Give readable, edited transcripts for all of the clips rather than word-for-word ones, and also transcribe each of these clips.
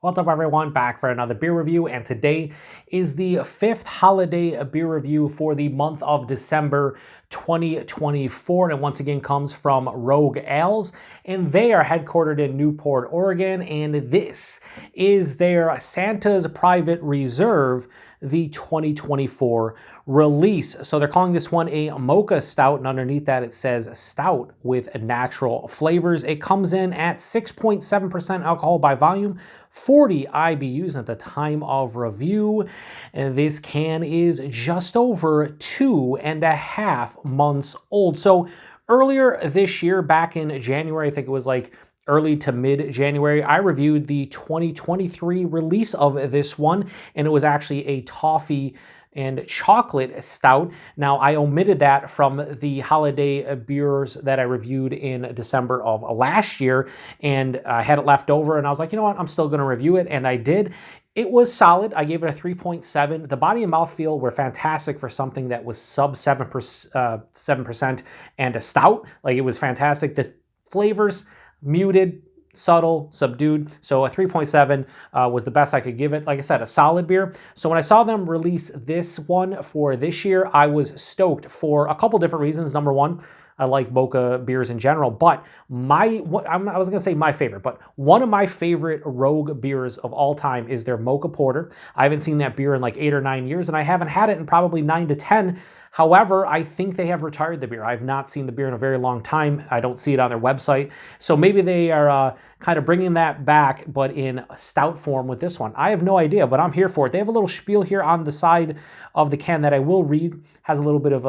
What's up, everyone? Back for another beer review, and today is the 5th holiday beer review for the month of December 2024, and it once again comes from Rogue Ales, and they are headquartered in Newport, Oregon, and this is their Santa's Private Reserve, the 2024 release. So they're calling this one a Mocha Stout, and underneath that it says Stout with natural flavors. It comes in at 6.7% alcohol by volume, 40 IBUs at the time of review. And this can is just over 2.5 months old. So earlier this year, back in January, I think it was like early to mid-January, I reviewed the 2023 release of this one, and it was actually a toffee and chocolate stout. Now, I omitted that from the holiday beers that I reviewed in December of last year, and I had it left over, and I was like, you know what, I'm still gonna review it, and I did. It was solid. I gave it a 3.7. The body and mouthfeel were fantastic for something that was sub 7% and a stout. Like, it was fantastic. The flavors, muted, subtle, subdued. So a 3.7 was the best I could give it. Like I said, a solid beer. So when I saw them release this one for this year, I was stoked for a couple different reasons. Number one, I like mocha beers in general, but I was gonna say my favorite, but one of my favorite Rogue beers of all time is their Mocha Porter. I haven't seen that beer in like 8 or 9 years, and I haven't had it in probably 9 to 10. However, I think they have retired the beer. I've not seen the beer in a very long time. I don't see it on their website. So maybe they are kind of bringing that back, but in a stout form with this one. I have no idea, but I'm here for it. They have a little spiel here on the side of the can that I will read. Has a little bit of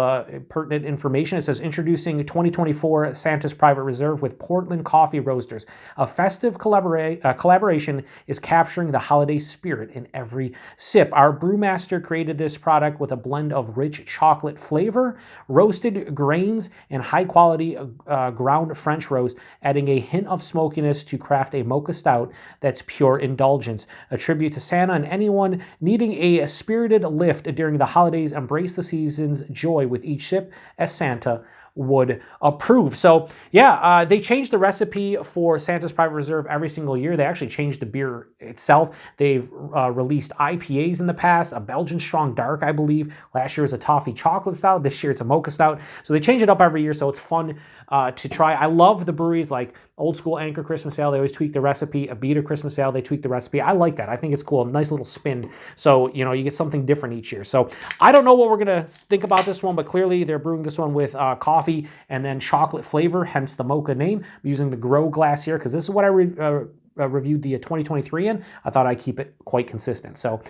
pertinent information. It says, introducing 2024 Santa's Private Reserve with Portland Coffee Roasters. A festive collaboration is capturing the holiday spirit in every sip. Our brewmaster created this product with a blend of rich chocolate flavor, roasted grains, and high-quality ground French roast, adding a hint of smokiness to craft a mocha stout that's pure indulgence. A tribute to Santa and anyone needing a spirited lift during the holidays. Embrace the season's joy with each sip, as Santa would approve. So yeah, they changed the recipe for Santa's Private Reserve every single year. They actually changed the beer itself. They've released IPAs in the past, a Belgian Strong Dark, I believe. Last year was a toffee chocolate stout. This year it's a mocha stout. So they change it up every year, so it's fun to try. I love the breweries like Old School Anchor Christmas Ale. They always tweak the recipe. Abita Christmas Ale, they tweak the recipe. I like that. I think it's cool. A nice little spin. So, you know, you get something different each year. So I don't know what we're going to think about this one, but clearly they're brewing this one with coffee and then chocolate flavor, hence the mocha name. I'm using the grow glass here because this is what I reviewed the 2023 in. I thought I'd keep it quite consistent. So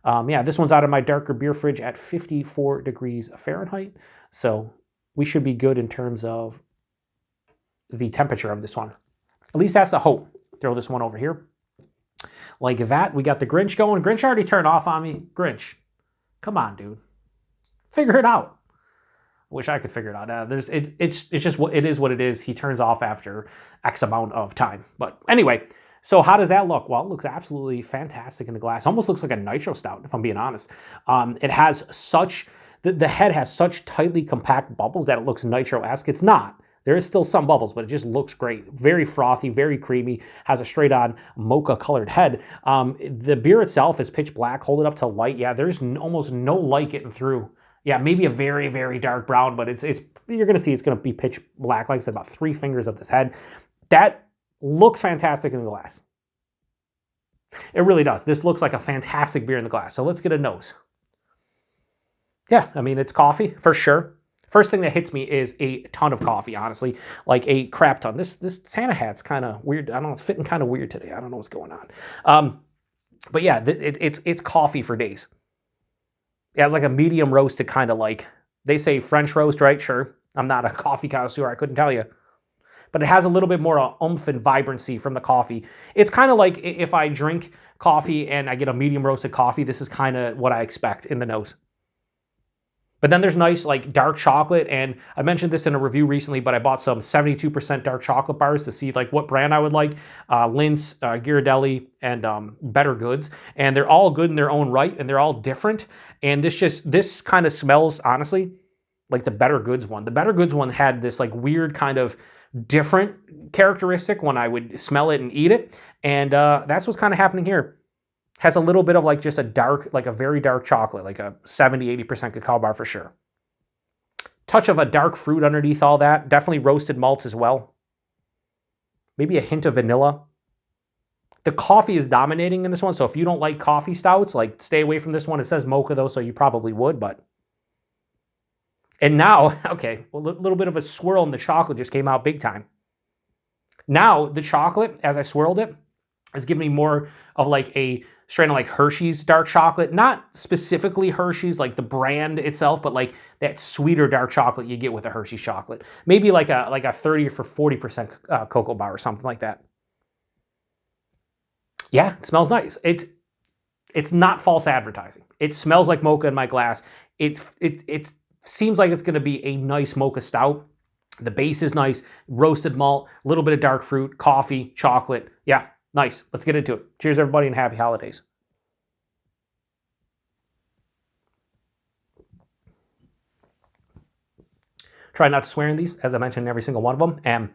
yeah, this one's out of my darker beer fridge at 54 degrees Fahrenheit. So we should be good in terms of the temperature of this one. At least that's the hope. Throw this one over here. Like that. We got the Grinch going. Grinch already turned off on me. Grinch, come on, dude. Figure it out. Wish I could figure it out. It's just what it is. What it is. He turns off after X amount of time. But anyway, so how does that look? Well, it looks absolutely fantastic in the glass. Almost looks like a nitro stout, if I'm being honest. It has such the head has such tightly compact bubbles that it looks nitro-esque. It's not. There is still some bubbles, but it just looks great. Very frothy, very creamy, has a straight-on mocha-colored head. The beer itself is pitch black. Hold it up to light. Yeah, there's almost no light getting through. Yeah, maybe a very, very dark brown, but it's you're going to see it's going to be pitch black. Like I said, about 3 fingers of this head. That looks fantastic in the glass. It really does. This looks like a fantastic beer in the glass. So let's get a nose. Yeah, I mean, it's coffee for sure. First thing that hits me is a ton of coffee, honestly, like a crap ton. This Santa hat's kind of weird. I don't know, it's fitting kind of weird today. I don't know what's going on. But yeah, it's coffee for days. Yeah, it's like a medium roasted kind of like, they say French roast, right? Sure. I'm not a coffee connoisseur. I couldn't tell you. But it has a little bit more oomph and vibrancy from the coffee. It's kind of like if I drink coffee and I get a medium roasted coffee, this is kind of what I expect in the nose. But then there's nice like dark chocolate, and I mentioned this in a review recently, but I bought some 72% dark chocolate bars to see like what brand I would like. Lindt, Ghirardelli, and Better Goods. And they're all good in their own right, and they're all different. And this kind of smells, honestly, like the Better Goods one. The Better Goods one had this like weird kind of different characteristic when I would smell it and eat it. And that's what's kind of happening here. Has a little bit of like just a dark, like a very dark chocolate, like a 70-80% cacao bar for sure. Touch of a dark fruit underneath all that. Definitely roasted malts as well. Maybe a hint of vanilla. The coffee is dominating in this one, so if you don't like coffee stouts, like stay away from this one. It says mocha though, so you probably would, but. And now, okay, a little bit of a swirl in the chocolate just came out big time. Now, the chocolate, as I swirled it, is giving me more of like a strain of like Hershey's dark chocolate. Not specifically Hershey's, like the brand itself, but like that sweeter dark chocolate you get with a Hershey's chocolate. Maybe like a 30 or 40% cocoa bar or something like that. Yeah, it smells nice. It's not false advertising. It smells like mocha in my glass. It seems like it's going to be a nice mocha stout. The base is nice, roasted malt, a little bit of dark fruit, coffee, chocolate. Yeah, nice. Let's get into it. Cheers, everybody, and happy holidays. Try not to swear in these, as I mentioned in every single one of them, and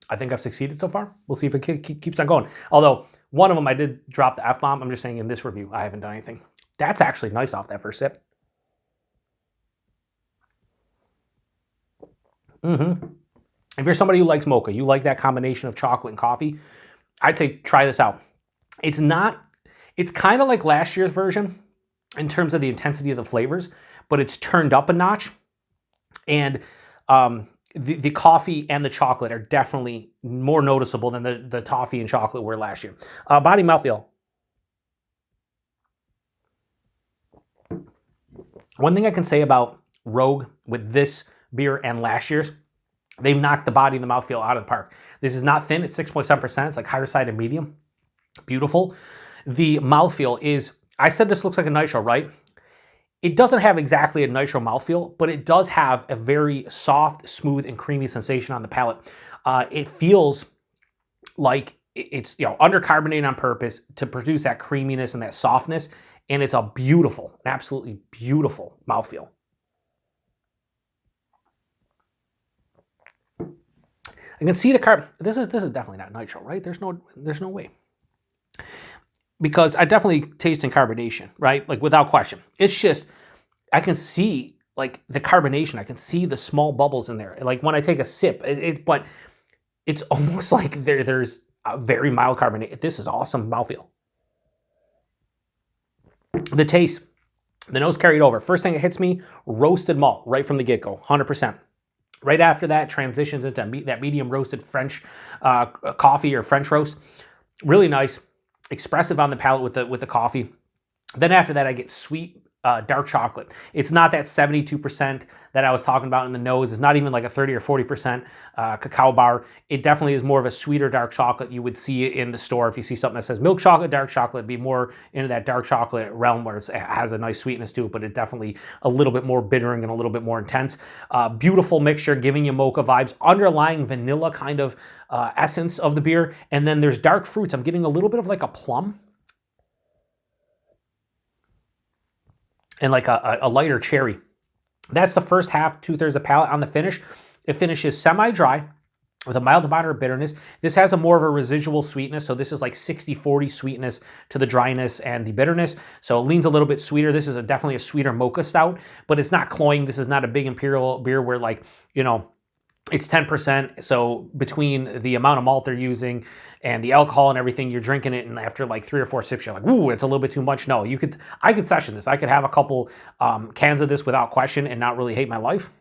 I think I've succeeded so far. We'll see if it keeps on going. Although, one of them I did drop the F-bomb. I'm just saying in this review, I haven't done anything. That's actually nice off that first sip. If you're somebody who likes mocha, you like that combination of chocolate and coffee, I'd say try this out. It's kind of like last year's version in terms of the intensity of the flavors, but it's turned up a notch. And the coffee and the chocolate are definitely more noticeable than the toffee and chocolate were last year. Body mouthfeel. One thing I can say about Rogue with this beer and last year's, they've knocked the body and the mouthfeel out of the park. This is not thin. It's 6.7%. It's like higher side of medium. Beautiful. The mouthfeel is, I said this looks like a nitro, right? It doesn't have exactly a nitro mouthfeel, but it does have a very soft, smooth, and creamy sensation on the palate. It feels like it's undercarbonated on purpose to produce that creaminess and that softness, and it's a beautiful, absolutely beautiful mouthfeel. I can see the carb. This is definitely not nitro, right? There's no way. Because I definitely taste in carbonation, right? Like without question. It's just, I can see like the carbonation. I can see the small bubbles in there. Like when I take a sip, but it's almost like there's a very mild carbonate. This is awesome mouthfeel. The taste, the nose carried over. First thing that hits me, roasted malt right from the get-go, 100%. Right after that, transitions into that medium roasted French coffee or French roast. Really nice. Expressive on the palate with the coffee. Then after that, I get sweet dark chocolate. It's not that 72% that I was talking about in the nose. It's not even like a 30 or 40% cacao bar. It definitely is more of a sweeter dark chocolate. You would see it in the store. If you see something that says milk chocolate, dark chocolate, it'd be more into that dark chocolate realm where it has a nice sweetness to it, but it definitely a little bit more bittering and a little bit more intense. Beautiful mixture, giving you mocha vibes, underlying vanilla kind of essence of the beer. And then there's dark fruits. I'm getting a little bit of like a plum and like a lighter cherry. That's the first half, 2/3 of palate. On the finish, it finishes semi-dry with a mild to moderate bitterness. This has a more of a residual sweetness, so this is like 60-40 sweetness to the dryness and the bitterness, so it leans a little bit sweeter. This is definitely a sweeter mocha stout, but it's not cloying. This is not a big imperial beer where like, it's 10%, so between the amount of malt they're using and the alcohol and everything, you're drinking it, and after like 3 or 4 sips, you're like, ooh, it's a little bit too much. No, I could session this. I could have a couple cans of this without question and not really hate my life.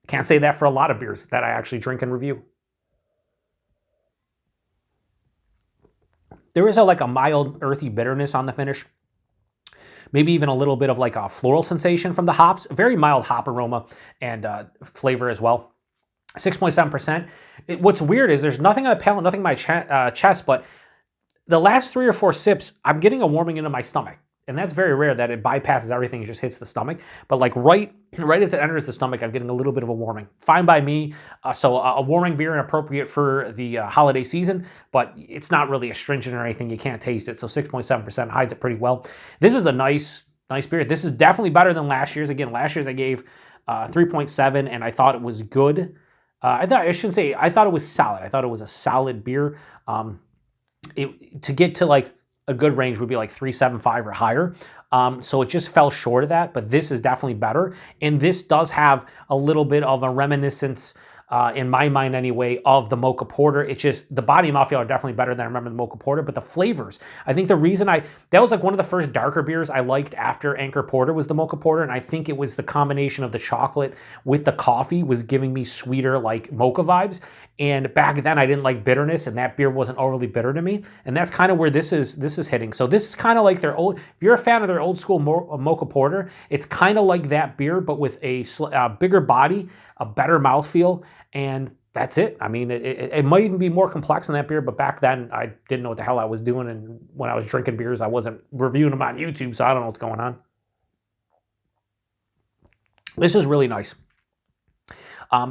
Can't say that for a lot of beers that I actually drink and review. There is like a mild earthy bitterness on the finish. Maybe even a little bit of like a floral sensation from the hops. Very mild hop aroma and flavor as well. 6.7%. What's weird is there's nothing on the palate, nothing in my chest, but the last 3 or 4 sips, I'm getting a warming into my stomach. And that's very rare that it bypasses everything and just hits the stomach. But like right as it enters the stomach, I'm getting a little bit of a warming. Fine by me. So a warming beer and appropriate for the holiday season, but it's not really astringent or anything. You can't taste it. So 6.7% hides it pretty well. This is a nice beer. This is definitely better than last year's. Again, last year's I gave 3.7 and I thought it was good. I thought it was solid. I thought it was a solid beer. to get to like a good range would be like 3.75 or higher. So it just fell short of that, but this is definitely better. And this does have a little bit of a reminiscence, in my mind anyway, of the Mocha Porter. It's just the body and mouthfeel are definitely better than I remember the Mocha Porter, but the flavors, I think the reason that was like one of the first darker beers I liked after Anchor Porter was the Mocha Porter, and I think it was the combination of the chocolate with the coffee was giving me sweeter like mocha vibes. And back then I didn't like bitterness, and that beer wasn't overly bitter to me. And that's kind of where this is hitting. So this is kind of like their old, if you're a fan of their old school Mocha Porter, it's kind of like that beer, but with a bigger body, a better mouthfeel, and that's it. I mean, it might even be more complex than that beer, but back then I didn't know what the hell I was doing. And when I was drinking beers, I wasn't reviewing them on YouTube, so I don't know what's going on. This is really nice.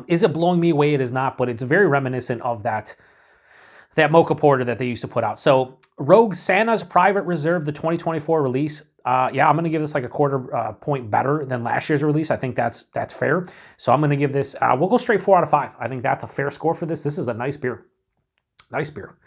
Is it blowing me away? It is not, but it's very reminiscent of that Mocha Porter that they used to put out. So Rogue Santa's Private Reserve, the 2024 release. Yeah, I'm going to give this like a quarter point better than last year's release. I think that's fair. So I'm going to give this, we'll go straight 4 out of 5. I think that's a fair score for this. This is a nice beer. Nice beer.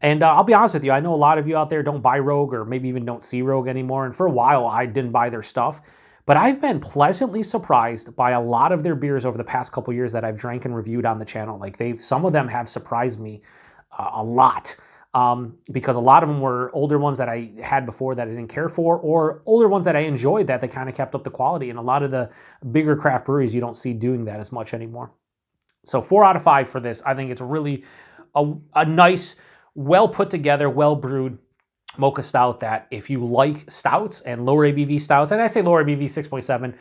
And I'll be honest with you, I know a lot of you out there don't buy Rogue or maybe even don't see Rogue anymore. And for a while, I didn't buy their stuff. But I've been pleasantly surprised by a lot of their beers over the past couple years that I've drank and reviewed on the channel. Like some of them have surprised me a lot, because a lot of them were older ones that I had before that I didn't care for, or older ones that I enjoyed that they kind of kept up the quality. And a lot of the bigger craft breweries, you don't see doing that as much anymore. So 4 out of 5 for this. I think it's really a nice, well put together, well brewed Mocha Stout that if you like stouts and lower ABV stouts, and I say lower ABV 6.7,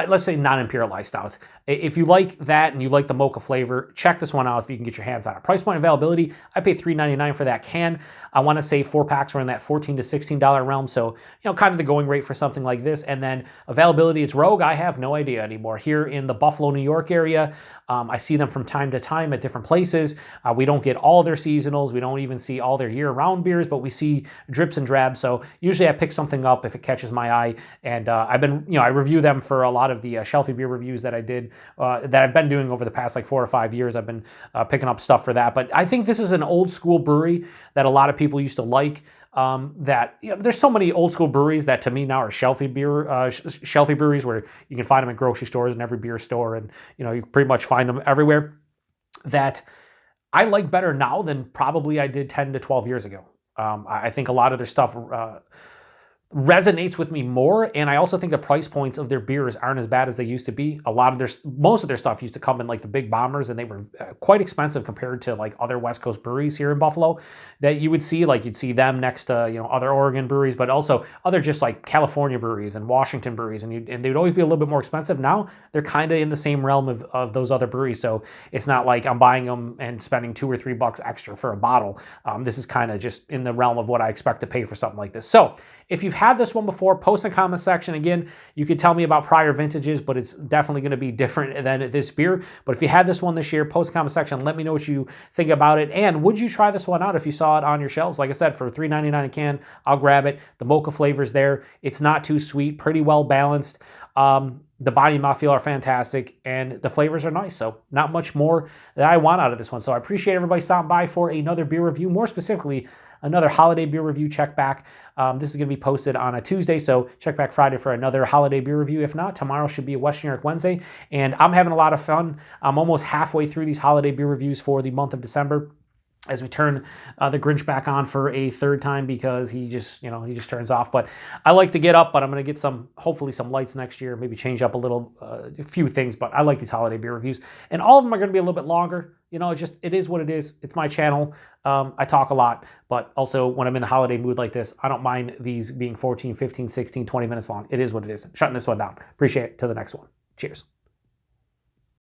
let's say non-imperialized stouts. If you like that and you like the mocha flavor, check this one out if you can get your hands on it. Price point availability, I paid $3.99 for that can. I want to say 4 packs are in that $14 to $16 realm, so kind of the going rate for something like this. And then availability, it's Rogue. I have no idea anymore. Here in the Buffalo, New York area, I see them from time to time at different places. We don't get all their seasonals. We don't even see all their year-round beers, but we see drips and drabs. So usually I pick something up if it catches my eye. And I've been, I review them for a lot of the shelfie beer reviews that I did, that I've been doing over the past like 4 or 5 years. I've been picking up stuff for that. But I think this is an old school brewery that a lot of people used to like. There's so many old school breweries that to me now are shelfie breweries where you can find them in grocery stores and every beer store, and you pretty much find them everywhere, that I like better now than probably I did 10 to 12 years ago. I think a lot of their stuff resonates with me more, and I also think the price points of their beers aren't as bad as they used to be. Most of their stuff used to come in like the big bombers, and they were quite expensive compared to like other West Coast breweries here in Buffalo that you would see. Like you'd see them next to other Oregon breweries, but also other just like California breweries and Washington breweries, and they would always be a little bit more expensive. Now they're kind of in the same realm of those other breweries, so it's not like I'm buying them and spending $2 or $3 extra for a bottle. This is kind of just in the realm of what I expect to pay for something like this. So if you've had this one before, post in the comment section. Again, you could tell me about prior vintages, but it's definitely going to be different than this beer. But if you had this one this year, post in the comment section. Let me know what you think about it. And would you try this one out if you saw it on your shelves? Like I said, for $3.99 a can, I'll grab it. The mocha flavor's there. It's not too sweet, pretty well balanced. The body and mouthfeel are fantastic, and the flavors are nice. So not much more that I want out of this one. So I appreciate everybody stopping by for another beer review, more specifically, another holiday beer review. Check back. This is going to be posted on a Tuesday, so check back Friday for another holiday beer review. If not, tomorrow should be a West New York Wednesday, and I'm having a lot of fun. I'm almost halfway through these holiday beer reviews for the month of December, as we turn the Grinch back on for a third time because he just turns off. But I like to get up, but I'm going to get hopefully some lights next year, maybe change up a few things, but I like these holiday beer reviews. And all of them are going to be a little bit longer. It is what it is. It's my channel. I talk a lot, but also when I'm in the holiday mood like this, I don't mind these being 14, 15, 16, 20 minutes long. It is what it is. Shutting this one down. Appreciate it. Till the next one. Cheers.